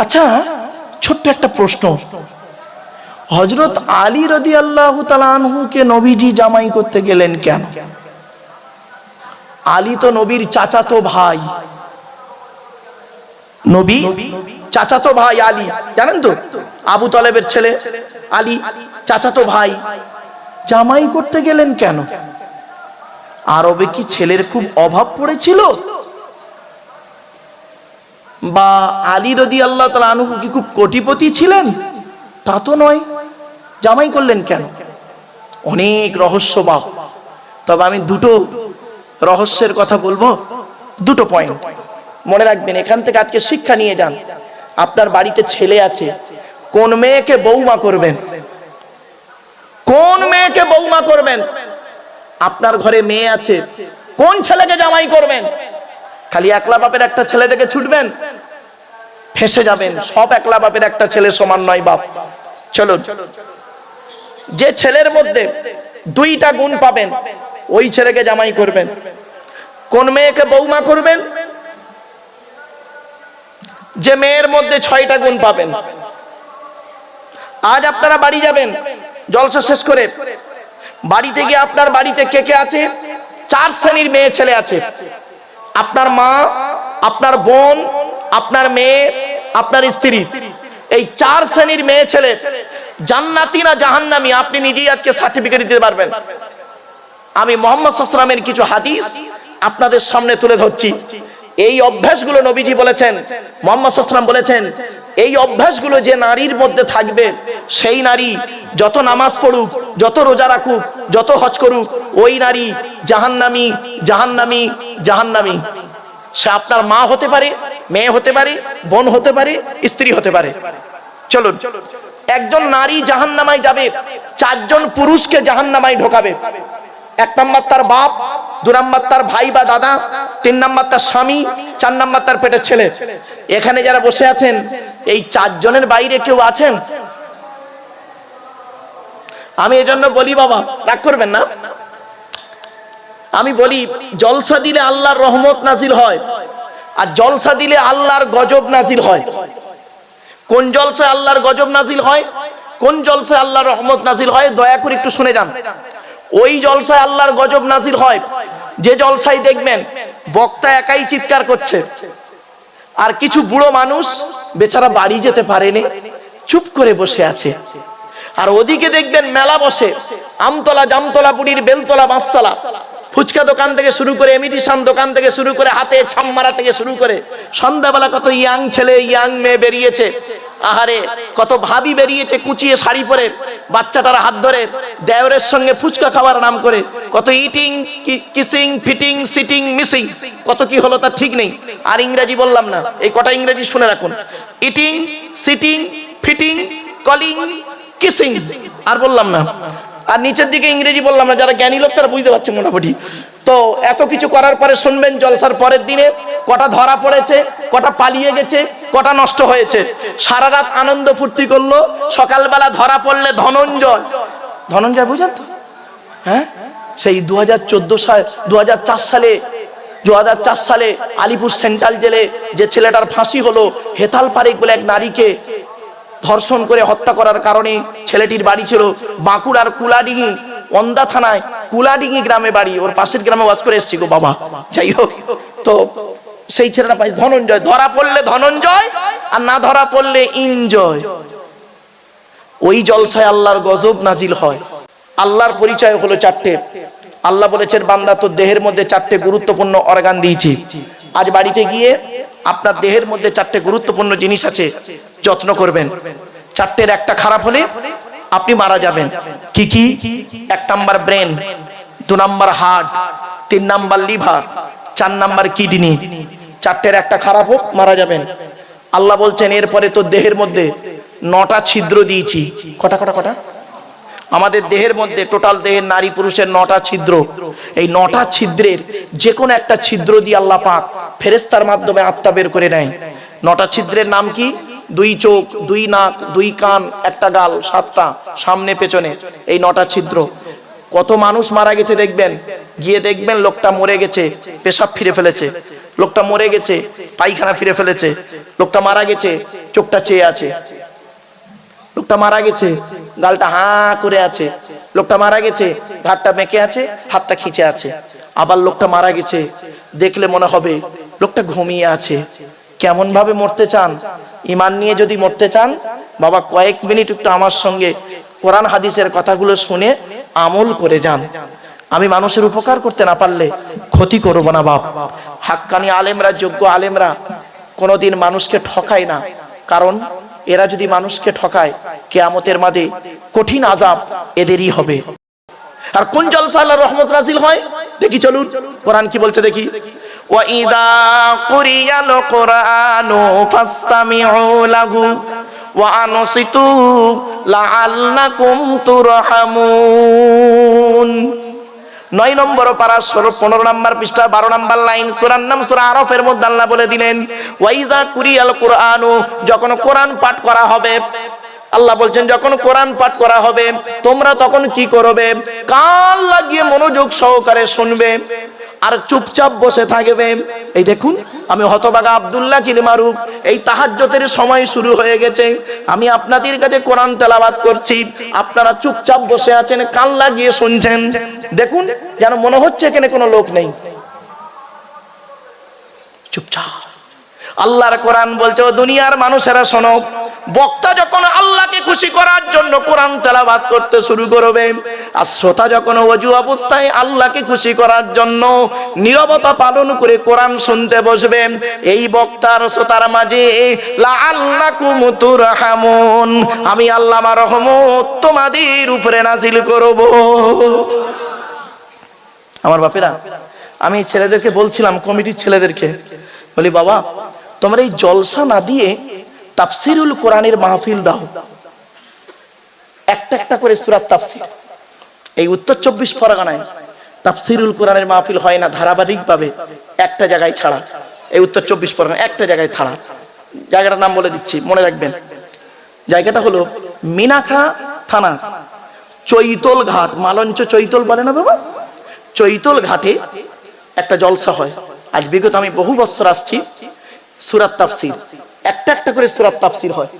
আচ্ছা, ছোট্ট একটা প্রশ্ন, হযরত আলী রাদিয়াল্লাহু তাআলা আনহুকে নবীজি জামাই করতে গেলেন কেন? আলী তো নবীর চাচাতো ভাই, নবী চাচাতো ভাই আলী, জানেন তো, আবু তালেবের ছেলে আলী চাচাতো ভাই, জামাই করতে গেলেন কেন? আরবে কি ছেলের খুব অভাব পড়েছিল, বা আলী রাদিয়াল্লাহু তাআলা আনহু কি খুব কোটিপতি ছিলেন? তা তো নয়। জামাই করলেন কেন? অনেক রহস্যবাহ। তবে আমি দুটো রহস্যের কথা বলবো, দুটো পয়েন্ট মনে রাখবেন, এখান থেকে আজকে শিক্ষা নিয়ে যান। আপনার বাড়িতে ছেলে আছে, কোন মেয়েকে বৌমা করবেন? কোন মেয়েকে বৌমা করবেন? আপনার ঘরে মেয়ে আছে, কোন ছেলেকে জামাই করবেন? খালি একলা বাপের একটা ছেলে দেখে ছুটবেন, ফেঁসে যাবেন। সব একলা বাপের একটা ছেলে সমান নয় বাপ। চলুন, যে ছেলের মধ্যে দুইটা গুণ পাবেন ওই ছেলেকে জামাই করবেন। কোন মেয়েকে বৌমা করবেন? যে মেয়ের মধ্যে 6টা গুণ পাবেন। আজ আপনারা বাড়ি যাবেন জলসা শেষ করে, বাড়িতে গিয়ে আপনার বাড়িতে কে কে আছে? 4 শ্রেণীর মেয়ে ছেলে আছে। আপনার মা, আপনার বোন, আপনার মেয়ে, আপনার স্ত্রী। এই 4 শ্রেণীর মেয়ে ছেলে জান্নাতি না জাহান্নামী আপনি নিজেই আজকে সার্টিফিকেট দিতে পারবেন। আমি মুহাম্মদ সাল্লাল্লাহু আলাইহি ওয়াসাল্লামের কিছু হাদিস আপনাদের সামনে তুলে ধরছি। এই অভ্যাসগুলো নবীজি বলেছেন, মুহাম্মদ সাল্লাল্লাহু আলাইহি ওয়াসাল্লাম বলেছেন, এই অভ্যাসগুলো যে নারীর মধ্যে থাকবে, সেই নারী যত নামাজ পড়ুক, যত রোজা রাখুক, যত হজ করুক, ওই নারী জাহান্নামী, জাহান্নামী, জাহান্নামী। সে আপনার মা হতে পারে, মেয়ে হতে পারে, বোন হতে পারে, স্ত্রী হতে পারে। চলুন, একজন নারী জাহান্নামায় যাবে, 4 জন পুরুষকে জাহান্নামায় ঢোকাবে। 1 নাম্বার তার বাপ, 2 নাম্বার তার ভাই বা দাদা, 3 নাম্বার তার স্বামী, 4 নাম্বার তার পেটের ছেলে। এখানে যারা বসে আছেন, এই 4 জনের বাইরে কেউ আছেন? আমি এজন্য বলি, বাবা রাগ করবেন না, আমি বলি জলসা দিলে আল্লাহর রহমত নাজিল হয়, আর জলসা দিলে আল্লাহর গজব নাজিল হয়। কোন জলসায় আল্লাহর গজব নাজিল হয়, কোন জলসায় আল্লাহর রহমত নাজিল হয়, দয়া করে একটু শুনে যান। ওই জলসায় আল্লাহর গজব নাজিল হয় যে জলসায় দেখবেন বক্তা একাই চিৎকার করছে, আর কিছু বুড়ো মানুষ বেচারা বাড়ি যেতে পারেনি, চুপ করে বসে আছে। আর ওদিকে দেখবেন মেলা বসে, আমতলা, জামতলা, বুড়ির বেলতলা, বাঁশতলা, ফুচকা দোকান থেকে শুরু করে, ইমিটেশন দোকান থেকে শুরু করে, হাতে ছাম্মারা থেকে শুরু করে, সন্ধ্যাবেলা কত ইয়াং ছেলে, ইয়াং মেয়ে বেরিয়েছে। আহারে, কত ভাবি বেরিয়েছে কুচিয়ে শাড়ি পরে, বাচ্চাটার হাত ধরে দেওরের সঙ্গে ফুচকা খাওয়ার নাম করে, কত eating, kissing, fitting, sitting, missing, কত কি হলো তার ঠিক নেই। আর ইংরেজি বললাম না, এই কটা ইংরেজি শুনে রাখুন: eating, sitting, fitting, calling, kissing. আর বললাম না, আর নিচের দিকে ইংরেজি বললাম না, যারা জ্ঞানী লোক তারা বুঝতে পারছে মোটামুটি। তো এত কিছু করার পরে শুনবেন জলসার পরের দিনে কটা ধরা পড়েছে, কটা পালিয়ে গেছে, কটা নষ্ট হয়েছে। সারা রাত আনন্দ ফুর্তি করলো, সকালবেলা ধরা পড়লে ধনঞ্জয়, ধনঞ্জয় বুঝেন তো? হ্যাঁ, সেই 2004 সালে আলিপুর সেন্ট্রাল জেলে যে ছেলেটার ফাঁসি হলো, হেতাল পারেক বলে এক নারীকে ধর্ষণ করে হত্যা করার কারণে ছেলেটির বাড়ি ছিল বাঁকুড়ার কুলাডিঙ্গি, অন্দা থানায় কুলাডিঙ্গি গ্রামে বাড়ি। ওর পাশের গ্রামে ওয়াজ করে এসেছি গো বাবা। যাই হোক, তো সেই ছেলেটা পাই ধনঞ্জয়। ধরা পড়লে ধনঞ্জয়, আর না ধরা পড়লে ইনজয়। ওই জলসায় আল্লাহর গজব নাজিল হয়। আল্লাহর পরিচয় হলো 4টে। আল্লাহ বলেছেন, বান্দা তোর দেহের মধ্যে 4টে গুরুত্বপূর্ণ অর্গান দিয়েছি। আজ বাড়িতে গিয়ে আপনার দেহের মধ্যে 4টে গুরুত্বপূর্ণ জিনিস আছে, যত্ন করবেন। 4টের একটা খারাপ হলে আপনি মারা যাবেন। কি কি? 1 number brain, 2 number heart, 3 number liver, 4 number kidney. 4টের একটা খারাপ হোক মারা যাবেন। আল্লাহ বলছেন, এরপরে তোর দেহের মধ্যে 9টা ছিদ্র দিয়েছি। কটা? আমাদের দেহের মধ্যে, টোটাল দেহের নারী পুরুষের 9টা ছিদ্র। এই 9টা ছিদ্রের যে কোনো একটা ছিদ্র দিয়ে আল্লাহ পাক ফেরেশতার মাধ্যমে আত্মা বের করে নেয়। 9টা ছিদ্রের নাম কি? 2 চোখ, 2 নাক, 2 কান, 1টা গাল, 7টা সামনে পেছনে, এই 9টা ছিদ্র। কত মানুষ মারা গেছে দেখবেন, গিয়ে দেখবেন লোকটা মরে গেছে, পেশাব ফিরে ফেলেছে, লোকটা মরে গেছে, পায়খানা ফিরে ফেলেছে, লোকটা মারা গেছে, চোখটা চেয়ে আছে, লোকটা মারা গেছে, গালটা হাঁ করে আছে, লোকটা মারা গেছে, ঘাটটা বেঁকে আছে, হাতটা খিঁচে আছে। আবার লোকটা মারা গেছে, দেখলে মনে হবে লোকটা ঘুমিয়ে আছে। কেমন ভাবে মরতে চান? ঈমান নিয়ে যদি মরতে চান বাবা, কয়েক মিনিট একটু আমার সঙ্গে কোরআন হাদিসের কথাগুলো শুনে আমল করে যান। আমি মানুষের উপকার করতে না পারলে ক্ষতি করব না বাপ। হাক্কানি আলেমরা, যোগ্য আলেমরা কোনোদিন মানুষকে ঠকায় না, কারণ এরা যদি মানুষকে ঠকায় কিয়ামতের মাঠে কঠিন আযাব এদেরই হবে। আর কোন জলসা আল্লাহর রহমত নাজিল হয় দেখি, চলুন কোরআন কি বলছে দেখি। ওয়া ইযা কুরিয়াল কুরআনু ফাসতামিউ লাহু ওয়া আনসিতু লাআল্লাকুম তুরহামুন। 9 নম্বর পারা 15 নম্বর পৃষ্ঠা 12 নম্বর লাইন, সূরার নাম সূরা আরাফের মধ্যে আল্লাহ বলে দিলেন ওয়া ইযা কুরিয়াল কুরআনু, যখন কোরআন পাঠ করা হবে, আল্লাহ বলছেন যখন কোরআন পাঠ করা হবে তোমরা তখন কি করবে? কান লাগিয়ে মনোযোগ সহকারে শুনবে আর চুপচাপ বসে থাকবে। এই দেখুন, আমি হতভাগা আব্দুল্লাহ কিল মারুফ, এই তাহাজ্জুদের সময় শুরু হয়ে গেছে, আমি আপনাদের কাছে কোরআন তেলাওয়াত করছি, আপনারা চুপচাপ বসে আছেন, কান লাগিয়ে শুনছেন। দেখুন, যেন মনে হচ্ছে এখানে কোনো লোক নেই, চুপচাপ। আল্লাহর কোরআন বলছে, ও দুনিয়ার মানুষেরা শোনো, বক্তা যখন আল্লাহকে খুশি করার জন্য কোরআন তেলাওয়াত করতে শুরু করবে, আর শ্রোতা যখন ওযু অবস্থায় আল্লাহকে খুশি করার জন্য নীরবতা পালন করে কোরআন শুনতে বসবে, এই বক্তার শ্রোতার মাঝে লাআল্লাকুম তুরহামুন, আমি আল্লাহ আমার রহমত তোমাদের উপরে নাজিল করব। আমার বাপেরা, আমি ছেলেদেরকে বলছিলাম, কমিটির ছেলেদেরকে বলি, বাবা তোমরা এই জলসা না দিয়ে তাফসিরুল কোরআনের মাহফিল দাও, একটা একটা করে সূরা তাফসির। এই উত্তর 24 পরগনায় তাফসিরুল কোরআনের মাহফিল হয় না ধারাবাহিকভাবে, একটা জায়গায় ছাড়া। এই উত্তর 24 পরগনা একটা জায়গায় ছাড়া, জায়গাটার নাম বলে দিচ্ছি, মনে রাখবেন। জায়গাটা হলো মিনাখা থানা, চৈতল ঘাট, মালঞ্চ চৈতল বলে না বাবা, চৈতল ঘাটে একটা জলসা হয়। আজ বিগত আমি বহু বছর আসছি, সূরা তাফসির, একটা একটা করে সূরা তাফসির হয়,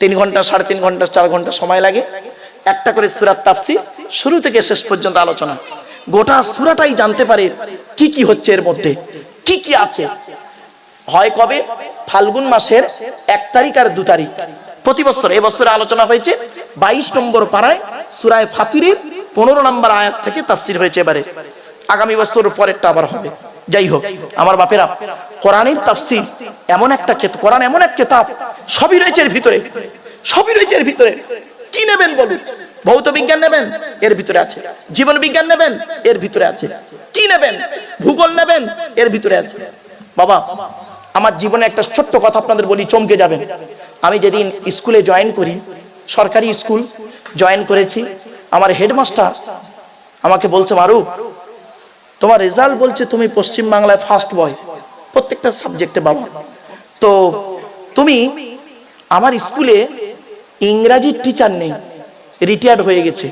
3 ঘন্টা 3.5 ঘন্টা 4 ঘন্টা সময় লাগে, একটা করে সূরা তাফসির, শুরু থেকে শেষ পর্যন্ত আলোচনা, গোটা সূরাটাই জানতে পারে কি কি হচ্ছে এর মধ্যে, কি কি আছে। হয় কবে? ফাল্গুন মাসের 1 তারিখ আর 2 তারিখ প্রতি বছর। এবছরে আলোচনা হয়েছে 22 নম্বর পারায় সূরা ফাতিরের 15 নম্বর আয়াত থেকে তাফসির হয়েছে। এবারে আগামী বছর পরেরটা আবার হবে। যাই হোক আমার বাপেরা, কোরআনের তাফসীর এমন একটা কিতাব, কোরআন এমন এক কিতাব, সবই রয়েছে এর ভিতরে, সবই রয়েছে এর ভিতরে। কি নেবেন বলুন? ভৌত বিজ্ঞান নেবেন, এর ভিতরে আছে। জীবন বিজ্ঞান নেবেন, এর ভিতরে আছে। কি নেবেন? ভূগোল নেবেন, এর ভিতরে আছে। বাবা, আমার জীবনে একটা ছোট্ট কথা আপনাদের বলি, চমকে যাবেন। আমি যেদিন স্কুলে জয়েন করি, সরকারি স্কুল জয়েন করেছি, আমার হেডমাস্টার আমাকে বলছে, মারু তোমার রেজাল্ট বলছে তুমি পশ্চিম বাংলায় ফার্স্ট বয় প্রত্যেকটা সাবজেক্টে বাবা, তো তুমি আমার স্কুলে ইংরাজির টিচার নেই, রিটায়ার্ড হয়ে গেছে,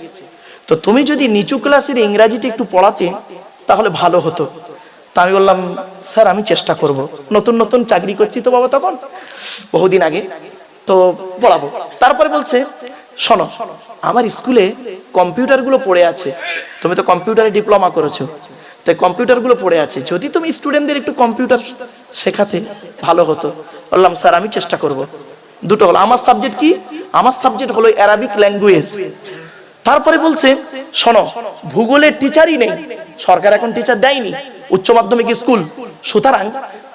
তো তুমি যদি নিচু ক্লাসের ইংরাজিটা একটু পড়াতে তাহলে ভালো হতো। তা আমি বললাম, স্যার আমি চেষ্টা করব, নতুন নতুন চাকরি করছি তো বাবা, তখন বহুদিন আগে, তো পড়াবো। তারপরে বলছে, শোনো আমার স্কুলে কম্পিউটারগুলো পড়ে আছে, তুমি তো কম্পিউটারে ডিপ্লোমা করেছো, তাই কম্পিউটারগুলো পড়ে আছে, যদি তুমি স্টুডেন্টদের একটু কম্পিউটার শেখাতে ভালো হতো। বললাম, স্যার আমি চেষ্টা করব। দুটো হলো, আমার সাবজেক্ট কি? আমার সাবজেক্ট হলো অ্যারাবিক ল্যাঙ্গুয়েজ। তারপরে বলছে, শোনো ভূগোলের টিচারই নেই, সরকার এখন টিচার দেয়নি, উচ্চ মাধ্যমিক স্কুল, সুতরাং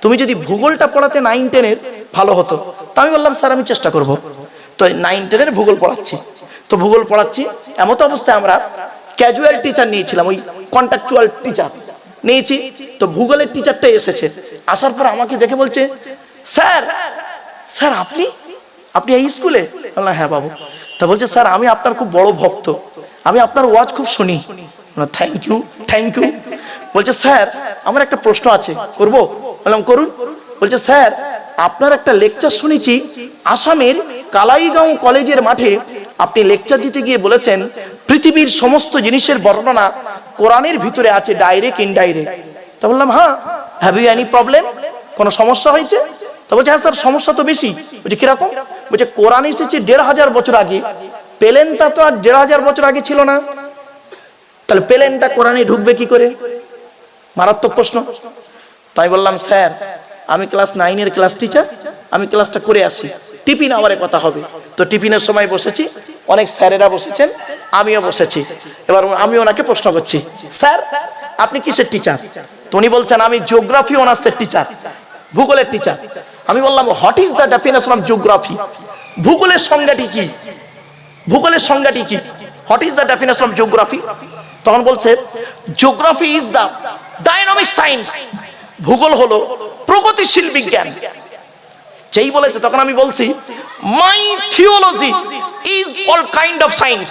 তুমি যদি ভূগোলটা পড়াতে 9-10-এর ভালো হতো। তা আমি বললাম, স্যার আমি চেষ্টা করব। তো 9-10-এর ভূগোল পড়াচ্ছি, তো ভূগোল পড়াচ্ছি, এমতো অবস্থায় আমরা ক্যাজুয়াল টিচার নিয়েছিলাম, ওই কন্ট্রাকচুয়াল টিচার নিয়েছি। তো ভূগোলের টিচারটা এসেছে, আসার পর আমাকে দেখে বলছে, স্যার স্যার আপনি আপনি এই স্কুলে? বললাম, হ্যাঁ বাবু। তা বলছে, স্যার আমি আপনার খুব বড় ভক্ত, আমি আপনার ওয়াজ খুব শুনি। Thank you thank you. বলছে, স্যার আমার একটা প্রশ্ন আছে, করব? বললাম, করুন। বলছে, স্যার আপনার একটা লেকচার শুনেছি আসামের কালাইগাঁও কলেজের মাঠে, আপনি লেকচার দিতে গিয়ে বলেছেন পৃথিবীর সমস্ত জিনিসের বর্ণনা কোরআনের ভিতরে আছে ডাইরেক্ট ইনডাইরেক্ট। তা বললাম হ্যাঁ, হ্যাভ ইউ এনি প্রবলেম, কোনো সমস্যা হয়েছে? তা বলছে হ্যাঁ স্যার সমস্যা তো বেশি। বলছে কিরকম? বলছে কোরআন এসেছে 1500 বছর আগে, প্লেনটা তো আর 1500 বছর আগে ছিল না, তাহলে প্লেনটা কোরআনে ঢুকবে কি করে? মারাত্মক প্রশ্ন। তাই বললাম স্যার আমি ক্লাস 9-এর ক্লাস টিচার, আমি ক্লাসটা করে আসি, টিফিন আওয়ারে কথা হবে। তো টিফিনের সময় বসেছি, অনেক স্যারেরা বসেছেন, আমিও বসেছি। এবার আমি ওনাকে প্রশ্ন করছি, স্যার আপনি কিসের টিচার? তো উনি বলছেন আমি জিওগ্রাফি অনার্সের টিচার, ভূগোলের টিচার। আমি বললাম what is the definition of geography? ভূগোলের সংজ্ঞাটি কি? ভূগোলের সংজ্ঞাটি কি? What is the definition of geography? তখন বলছে geography is the dynamic science. ভূগোল হলো প্রগতিশীল বিজ্ঞান। যেই বলেছে তখন আমি বলছি my theology is all kind of science.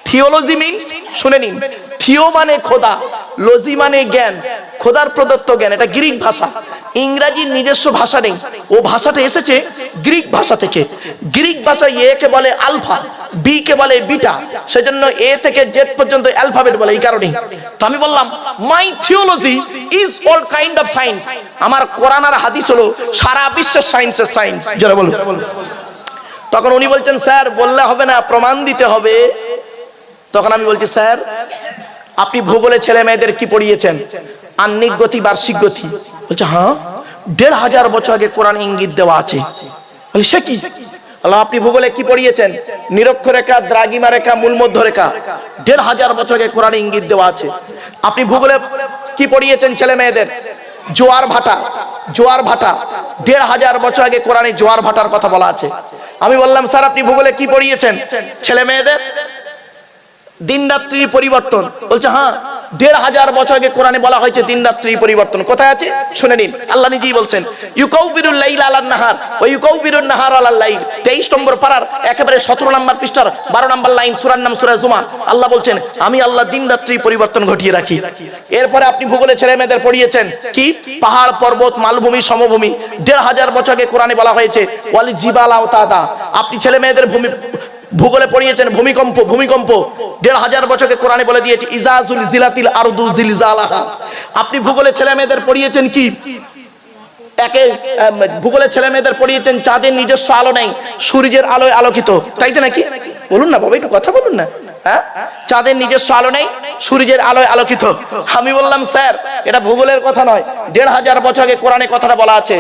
Theology means, শুনে নিন, থিও মানে খোদা, লজি মানে জ্ঞান, খোদার প্রদত্ত জ্ঞান। এটা গ্রিক ভাষা, ইংরেজির নিজস্ব ভাষা নেই, ও ভাষাটা এসেছে গ্রিক ভাষা থেকে। গ্রিক ভাষায় এ কে বলে আলফা, বি কে বলে বিটা, সেজন্য এ থেকে জেড পর্যন্ত অ্যালফাবেট বলে, এই কারণে। তো আমি বললাম my theology is all kind of science. আমার কোরআন আর হাদিস হলো সারা বিশ্বের সায়েন্সের সায়েন্স। যারা বলুন। তখন উনি বলছেন স্যার বললে হবে না, প্রমাণ দিতে হবে। তখন আমি বলছি স্যার আপনি ভূগোলে ছেলে মেয়েদের কি পড়িয়েছেন? আহ্নিক গতি, বার্ষিক গতি। বলছে হ্যাঁ 1500 বছর আগে কোরআন ইঙ্গিত দেওয়া আছে। বলি সে কি? আপনি ভূগোলে কি পড়িয়েছেন? নিরক্ষরেখা, দ্রাঘিমা রেখা, মূল মধ্য রেখা। 1500 বছর আগে কোরআনে ইঙ্গিত দেওয়া আছে। আপনি ভূগোলে কি পড়িয়েছেন ছেলে মেয়েদের? জোয়ার ভাটা, জোয়ার ভাটা। 1500 বছর আগে কোরআনে জোয়ার ভাটার কথা বলা আছে। আমি বললাম স্যার আপনি ভূগোলে কি পড়িয়েছেন ছেলে মেয়েদের? দিন রাত্রির পরিবর্তন। বলছে হ্যাঁ 1500 বছর আগে কোরআনে বলা হয়েছে দিন রাত্রির পরিবর্তন। কোথায় আছে শুনে নিন, আল্লাহ নিজেই বলছেন ইউকাউবিরুল লাইলা আলান নাহার ওয়া ইউকাউবিরুন নাহার আলাল লাইল। 23 নম্বর পারার একেবারে 17 নম্বর পৃষ্ঠার 12 নম্বর লাইন, সূরার নাম সূরা জুমা। আল্লাহ বলছেন আমি আল্লাহ দিন রাত্রি পরিবর্তন ঘটিয়ে রাখি। এরপরে আপনি ভূগোলে ছেলে মেয়েদের পড়িয়েছেন কি? পাহাড়, পর্বত, মালভূমি, সমভূমি। 1500 বছর আগে কোরআনে বলা হয়েছে ওয়াল জিবালা আওতাদা। আপনি ছেলে মেয়েদের ভূগোলে পড়িয়েছেন ভূমিকম্প, ভূমিকম্প। 1500 বছরকে কোরআনে বলে দিয়েছে ইজাজুল জিলাতিল আরদু জিলজালাহা। আপনি ভূগোলে ছেলে মেয়েদের পড়িয়েছেন কি? ভূগোলে ছেলে মেয়েদের পড়িয়েছেন চাঁদের নিজস্ব আলো নেই, সূর্যের আলোয় আলোকিত। তাই তো নাকি? বলুন না বাবা, একটু কথা বলুন না। হ্যাঁ, চাঁদের নিজস্ব আলো নেই, সূর্যের আলোয় আলোকিত। আমি বললাম স্যার এটা ভূগোলের কথা নয়, 1500 বছর আগে কোরআনে কথাটা বলা আছে।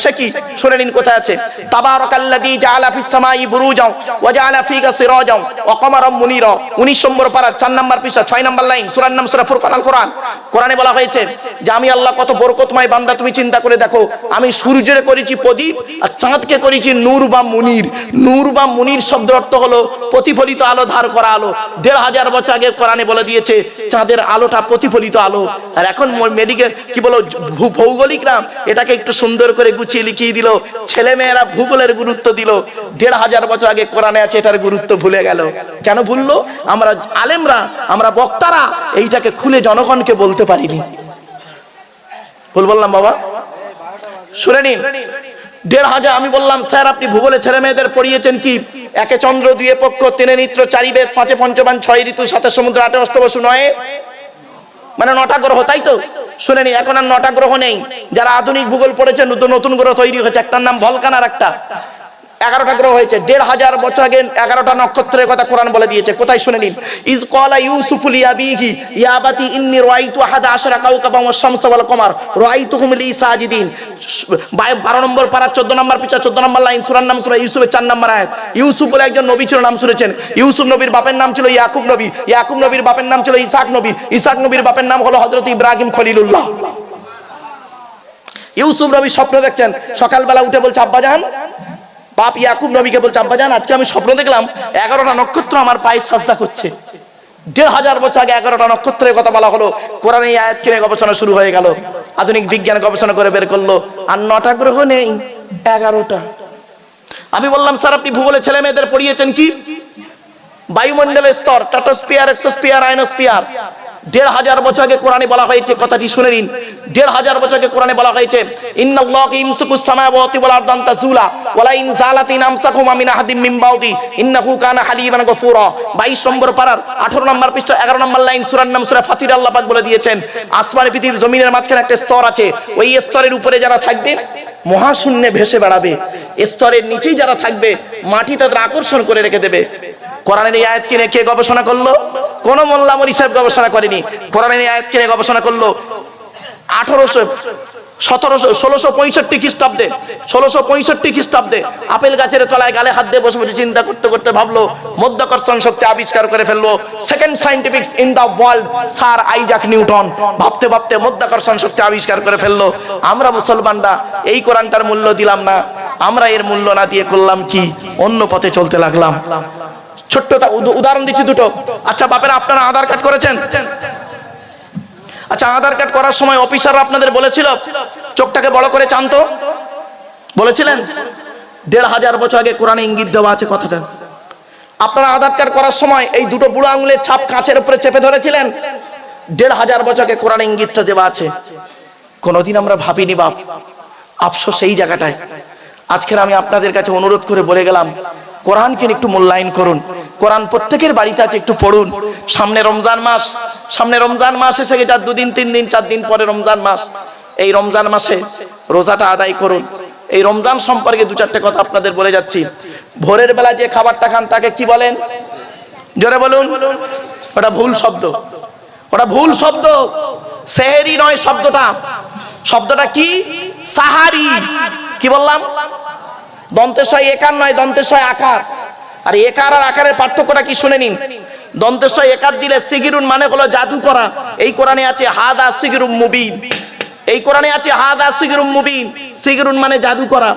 সে কি? শুনে নিন কোথায় আছে। তাবারাকাল্লাযী জাআলা ফিস সামাই বুরুজাও ওয়া জাআলা ফিহা সিরাজাও ওয়া কমারাম মুনিরা। 19 নম্বর পারা 4 নম্বর পৃষ্ঠা 6 নম্বর লাইন, সূরার নাম সূরা ফুরকান। আল কোরআন, কোরআনে বলা হয়েছে যে আমি আল্লাহ কত বরকতময় বান্দা। তুমি চিন্তা করে দেখো, আমি সূর্যের করেছি প্রদীপ আর চাঁদকে করেছি নূর বা মুনির। নূর বা মুনির শব্দের অর্থ হলো প্রতিফলিত আলো, ধার করা আলো। 1500 বছর আগে কোরআনে বলে দিয়েছে চাঁদের আলোটা প্রতিফলিত আলো। আর এখন মেডিকেল কি বলো ভৌগোলিকরা এটাকে একটু সুন্দর করে গুছিয়ে লিখিয়ে দিল, ছেলে মেয়েরা ভূগোলের গুরুত্ব দিল। 1500 বছর আগে কোরআনে আছে, এটার গুরুত্ব ভুলে গেল। কেন ভুললো? আমরা আলেমরা, আমরা বক্তারা এইটাকে খুলে জনগণকে বলতে পারিনি। ভুল বললাম বাবা? শুনে নিন 1500। আমি বললাম স্যার আপনি ভূগোলে ছেলে মেয়েদের পড়িয়েছেন কি? 1 চন্দ্র, 2 পক্ষ, 3 নিত্র, 4 বেদ, 5 পঞ্চবান, 6 ঋতু, 7 সমুদ্র, 8 অষ্টবসু, 9 মানে 9টা গ্রহ। তাই তো? শুনে নিন এখন আর 9টা গ্রহ নেই। যারা আধুনিক ভূগোল পড়েছেন নতুন গ্রহ তৈরি হয়েছে। একটার নাম ভলকান আর একটা 11টা গ্রহ হয়েছে। 1500 বছর আগে 11টা নক্ষত্রের কথা কোরআন বলে দিয়েছে। কোথায় শুনে নিন। ইজ ক্বালা ইউসুফু লিআবিহি ইয়া আবাতি ইন্নী রাআইতু 11 কাওকাবান ওয়াশ শামসা ওয়াল কমার রাআইতুহুম লি সাজিদিন। 12 নম্বর পারা 14 নম্বর পৃষ্ঠা 14 নম্বর লাইন, সূরার নাম সূরা ইউসুফের 4 নম্বর আয়াত। ইউসুফ বলে একজন নবী ছিল, নাম শুনেছেন? ইউসুফ নবীর বাপের নাম ছিল ইয়াকুব নবী, ইয়াকুব নবীর বাপের নাম ছিল ইসহাক নবী, ইসহাক নবীর বাপের নাম হলো হযরত ইব্রাহিম খলিলুল্লাহ। ইউসুফ নবী স্বপ্ন দেখছেন, সকালবেলা উঠে বলছে আব্বাজান, বাপ ইয়াকুব নবীকে বলছে আব্বাজান আজকে আমি স্বপ্ন দেখলাম 11টা নক্ষত্র আমার পায়ে সাজদা করছে। 1500 বছর আগে 11টা নক্ষত্রের কথা বলা হলো। কোরআনে এই আয়াত কিনে গবেষণা শুরু হয়ে গেল। আধুনিক বিজ্ঞান গবেষণা করে বের করলো আর 9টা গ্রহ নেই, 11টা। আমি বললাম স্যার আপনি ভূগোলে ছেলে মেয়েদের পড়িয়েছেন কি? বায়ুমণ্ডলের স্তর, স্ট্র্যাটোস্ফিয়ার, এক্সোস্ফিয়ার, আয়নোস্ফিয়ার। 1500 বছর আগে কোরআনে বলা হয়েছে, কথাটি শুনে নিন। 1500 বছর আগে কোরআনে বলা হয়েছে ইন্নাল্লাহু ইমসিকুস সামাওয়াতি ওয়াল আরদা আন তাজুলা। ওয়ালা ইন জালাতিন আমসাকুম মিন আহাদিম মিন বাউদি ইন্নাহু কানা হালিমান গফুরা। 22 নম্বর পারার 18 নম্বর পৃষ্ঠা 11 নম্বর লাইন, সূরার নাম সূরা ফাতির। আল্লাহ পাক বলে দিয়েছেন আসমান পৃথিবীর জমিনের মাঝখানে একটা স্তর আছে, ওই স্তরের উপরে যারা থাকবে মহাশূন্যে ভেসে বেড়াবে, স্তরের নিচেই যারা থাকবে মাটি তাদের আকর্ষণ করে রেখে দেবে। কোরআনের এই আয়াত কিনে কে গবেষণা করলো? কোন মোল্লা মরি সাহেব গবেষণা করেনি। কোরআনের এই আয়াত কিনে গবেষণা করলো 1665 খ্রিস্টাব্দে। 1665 খ্রিস্টাব্দে আপেল গাছের তলায় গালে হাত দিয়ে বসে বসে চিন্তা করতে করতে ভাবলো মাধ্যাকর্ষণ শক্তি আবিষ্কার করে ফেললো। Second scientific in the world sir Isaac Newton ভাবতে ভাবতে মাধ্যাকর্ষণ শক্তি আবিষ্কার করে ফেললো। আমরা মুসলমানরা এই কোরআনটার মূল্য দিলাম না, আমরা এর মূল্য না দিয়ে করলাম কি? অন্য পথে চলতে লাগলাম। ছোট্ট উদাহরণ দিচ্ছি দুটো। আচ্ছা বাপেরা, আপনারা আধার কার্ড করেছেন? আচ্ছা, আধার কার্ড করার সময় অফিসাররা আপনাদের বলেছিল চোখটাকে বড় করে চান্ত? বলেছিলেন? 1500 বছর আগে কোরআনে ইঙ্গিত দেওয়া আছে কথাটা। আপনারা আধার কার্ড করার সময় এই দুটো বুড়ো আঙুলের ছাপ কাঁচের উপরে চেপে ধরেছিলেন? 1500 বছর আগে কোরআনে ইঙ্গিতটা দেওয়া আছে। কোনোদিন আমরা ভাবিনি বাপ, আফসোস এই জায়গাটায়। আজকের আমি আপনাদের কাছে অনুরোধ করে বলে গেলাম, কোরআনকে একটু মূল্যায়ন করুন। কোরআন প্রত্যেকের বাড়িতে আছে, একটু পড়ুন। সামনে রমজান মাস এসে গেছে, 2 দিন 3 দিন 4 দিন পরে রমজান মাস। এই রমজান মাসে রোজাটা আদায় করুন। এই রমজান সম্পর্কে 2-4টে কথা আপনাদের বলে যাচ্ছি। ভোরের বেলা যে খাবারটা খান তাকে কি বলেন? জোরে বলুন। ওটা ভুল শব্দ, ওটা ভুল শব্দ। সেহেরি নয় শব্দটা কি? সাহারি। কি বললাম? দন্তেশয় একার নয়, দন্তেশয় আকার। আর একার আর আকারের পার্থক্যটা কি শুনে নিন। দন্তেশয় একার দিলে সিগিরুন মানে হলো জাদু করা। এই কোরআনে আছে হাদা সিগিরুম মুবিন। এই কোরআনে আছে হাদা সিগিরুম মুবিন। সিগিরুন মানে জাদু করা।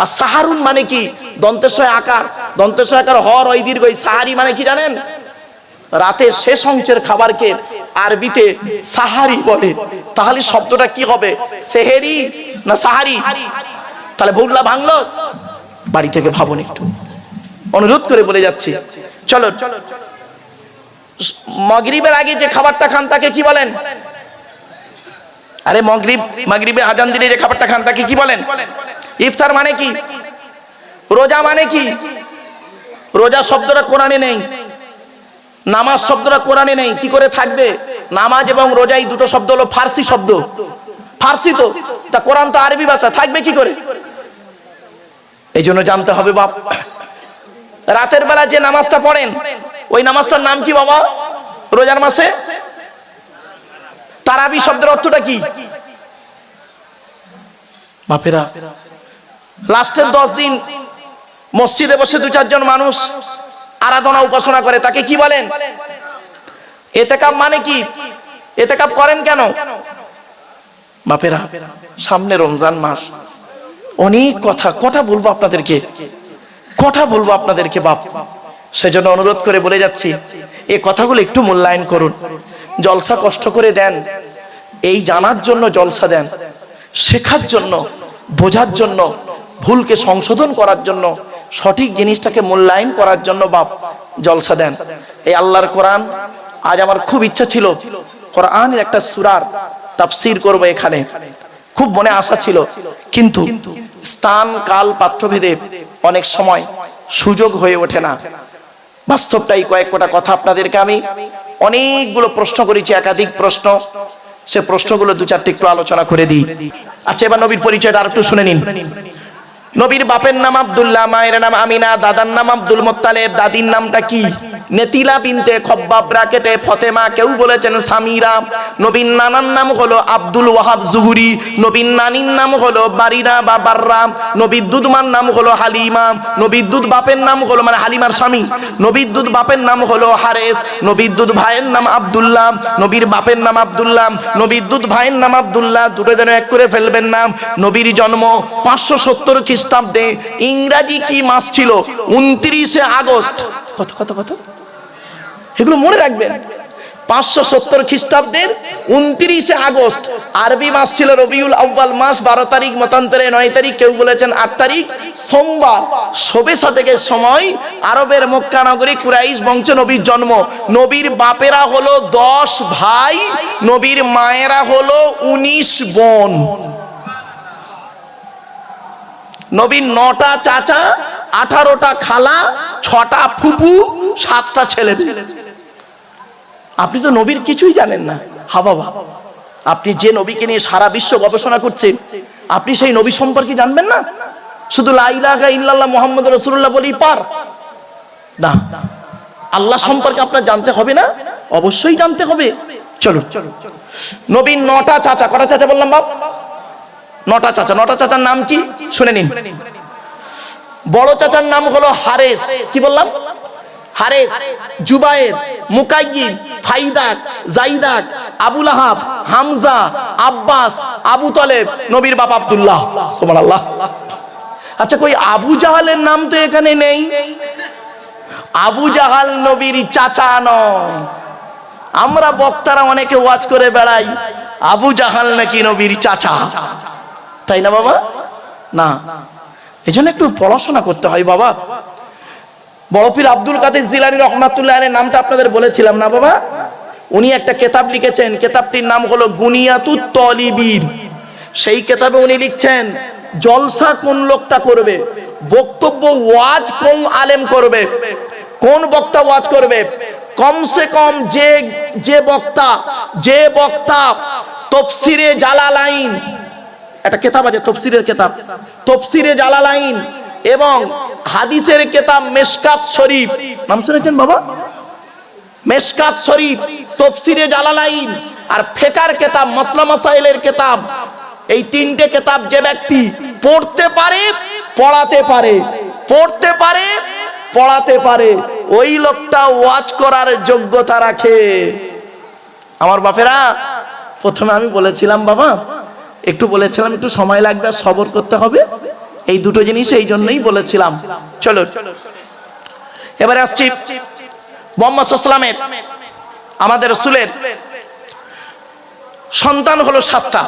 আর সাহারুন মানে কি? দন্তেশয় আকার। দন্তেশয় আকার হর ওই দীর্ঘ। সাহারি মানে কি জানেন? রাতের শেষ অংশের খাবারকে আরবিতে সাহারি বলে। তাহলে শব্দটা কি হবে? সেহেরি না সাহারি? তাহলে ভুললা ভাঙলো? বাড়ি থেকে ভাবুন একটু, অনুরোধ করে বলে যাচ্ছি। চলো, মাগরিবের আগে যে খাবারটা খান তাকে কি বলেন? আরে মাগরিবে আজান দিলে যে খাবারটা খান তাকে কি বলেন? ইফতার মানে কি? রোজা মানে কি? রোজা শব্দটা কোরআনে নেই, নামাজ শব্দটা কোরআনে নেই। কি করে থাকবে? নামাজ এবং রোজা এই দুটো শব্দ হলো ফার্সি শব্দ। ফার্সি তো, তা কোরআন তো আরবি ভাষা, থাকবে কি করে? এই জন্য জানতে হবে বাপ। রাতের বেলা যে নামাজটা পড়েন ওই নামাজটার নাম কি বাবা? রোজার মাসে তারাবি শব্দের অর্থটা কি বাপেরা? লাস্টের 10 দিন মসজিদে বসে 2-4 জন মানুষ আরাধনা উপাসনা করে, তাকে কি বলেন? ইতিকাফ মানে কি? ইতিকাফ করেন কেন বাপেরা? সামনে রমজান মাস, অনেক কথা বলবো আপনাদেরকে বাপ। সেজন্য অনুরোধ করে বলে যাচ্ছি, এই কথাগুলো একটু মূল্যায়ন করুন। জলসা কষ্ট করে দেন, এই জানার জন্য জলসা দেন, শেখার জন্য, বোঝার জন্য, ভুলকে সংশোধন করার জন্য, সঠিক জিনিসটাকে মূল্যায়ন করার জন্য বাপ জলসা দেন। এই আল্লাহর কোরআন, আজ আমার খুব ইচ্ছা ছিল কোরআনের একটা সূরার তাফসীর করব এখানে, খুব মনে আশা ছিল, কিন্তু স্থান কাল পাত্রভেদে অনেক সময় সুযোগ হয়ে ওঠে না। বাস্তবটাই কয়েকটা কথা আপনাদেরকে আমি অনেকগুলো প্রশ্ন করেছি, একাধিক প্রশ্ন, সে প্রশ্নগুলো 2-4টে একটু আলোচনা করে দিই। আচ্ছা, এবার নবীর পরিচয়টা আর একটু শুনে নিন। নবীর বাপের নাম আব্দুল্লাহ, মায়ের নাম আমিনা, দাদার নাম আব্দুল মুত্তালিব, দাদির নামটা কি? নেতিলা বিনতে খব্বাব ব্র্যাকেটে ফতেমা, কেউ বলেছেন সামিরা। নবীর নানার নাম হলো আব্দুল ওয়াহাব জুহুরি, নবীর নানির নাম হলো বারিরা বা বাররা, নবীর দুধমার নাম হলো হালিমা, নবীর দুধ বাপের নাম হলো মানে হালিমার স্বামী, নবীর দুধ বাপের নাম হলো হারেস, নবীর দুধ ভাইয়ের নাম আব্দুল্লাহ, নবীর বাপের নাম আব্দুল্লাহ, নবীর দুধ ভাইয়ের নাম আব্দুল্লাহ, দুটো যেন এক করে ফেলবেন না। নবীর জন্ম 570 খ্রিস্টাব্দে। ইংরাজি কি মাস ছিল? 29শে আগস্ট। কত এগুলো মনে রাখবেন। 570 খ্রিস্টাব্দের 29শে আগস্ট। আরবি মাস ছিল রবিউল আউয়াল মাস, 12 তারিখ, মতান্তরে 9 তারিখ, কেউ বলেছেন 8 তারিখ, সোমবার। শবে সাদেকের সময় আরবের মক্কা নগরী কুরাইশ বংশ নবীর জন্ম। নবীর বাপেরা হলো 10 ভাই, নবীর মায়েরা হলো 19 বোন। নবীর 9টা চাচা, 18টা খালা, 6টা ফুপু, 7টা ছেলে। আপনি তো নবীর কিছুই জানেন না। হা বাবা, আপনি যে নবীকে নিয়ে সারা বিশ্ব গবেষণা করছেন, আপনি সেই নবী সম্পর্কে জানবেন না? শুধু লা ইলাহা ইল্লাল্লাহ মুহাম্মাদুর রাসূলুল্লাহ বলেই পার না? আল্লাহ সম্পর্কে আপনার জানতে হবে না? অবশ্যই জানতে হবে। চলো, নবীর 9টা চাচা। কটা চাচা বললাম বাপ? 9টা চাচা। 9টা চাচার নাম কি শুনে নিন। বড় চাচার নাম হলো হারেস। কি বললাম? হারেস, জুবায়ের, মুকাইয়িব, ফাইদাক, জাইদাক, আবু লাহাব, হামজা, আব্বাস, আবু তালেব, নবীর বাপ আব্দুল্লাহ। সুবহানাল্লাহ। আচ্ছা, কই আবু জাহালের নাম তো এখানে নেই। আবু জাহাল নবীর চাচা নয়। আমরা বক্তারা অনেকে ওয়াজ করে বেড়াই আবু জাহাল নাকি নবীর চাচা, তাই না বাবা? না, এজন্য একটু পড়াশোনা করতে হয় বাবা। বড় পীর আব্দুল কাদের জিলানী রাহমাতুল্লাহ আলাইহির নামটা আপনাদের বলেছিলাম না বাবা? উনি একটা কিতাব লিখেছেন, কিতাবটির নাম হলো গুনিয়াতুত তালিবিন। সেই কিতাবে উনি লিখছেন জলসা কোন লোকটা করবে, বক্তব্য ওয়াজ কোন আলেম করবে, কোন বক্তা ওয়াজ করবে। কমসে কম যে বক্তা তাফসীরে জালালাইন, একটা কিতাব আছে তাফসীরের কিতাব, তাফসীরে জালালাইন এবং হাদিসের কিতাব মিশকাত শরীফ, নাম শুনেছেন বাবা? মিশকাত শরীফ, তাফসীরে জালালাইন আর ফিকহের কিতাব, মাসলা মাসাইলের কিতাব, এই তিনটে কিতাব যে ব্যক্তি পড়তে পারে, পড়াতে পারে, পড়তে পারে, পড়াতে পারে, ওই লোকটা ওয়াজ করার যোগ্যতা রাখে। আমার বাপেরা, প্রথমে আমি বলেছিলাম বাবা, একটু সময় লাগবে, সবর করতে হবে, এই দুটো জিনিস এই জন্যই বলেছিলাম। চলো এবারে আসছি মুহাম্মদ সাল্লাল্লাহু আলাইহি ওয়াসাল্লামের, আমাদের রাসূলের সন্তান হলো 7টা।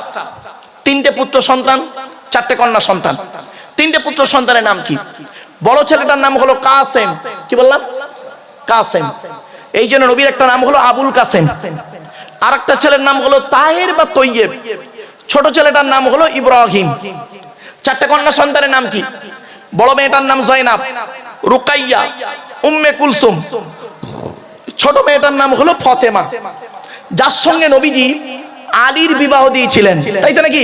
3টে পুত্র সন্তান, 4টে কন্যা সন্তান। 3টে পুত্র সন্তানের নাম কি? বড় ছেলেটার নাম হলো কাসেম। কি বললাম? কাসেম। এই জন্য নবীর একটা নাম হলো আবুল কাসেম। আরেকটা ছেলের নাম হলো তাহের বা তৈয়েব। ছোট ছেলেটার নাম হলো ইব্রাহিম। 4টে কন্যা সন্তানের নাম কি? বড় মেয়েটার নাম জয়নাব, রুকাইয়া, উম্মে কুলসুম। ছোট মেয়েটার নাম হলো ফাতেমা, যার সঙ্গে নবীজি আলীর বিবাহ দিয়েছিলেন, তাই তো নাকি?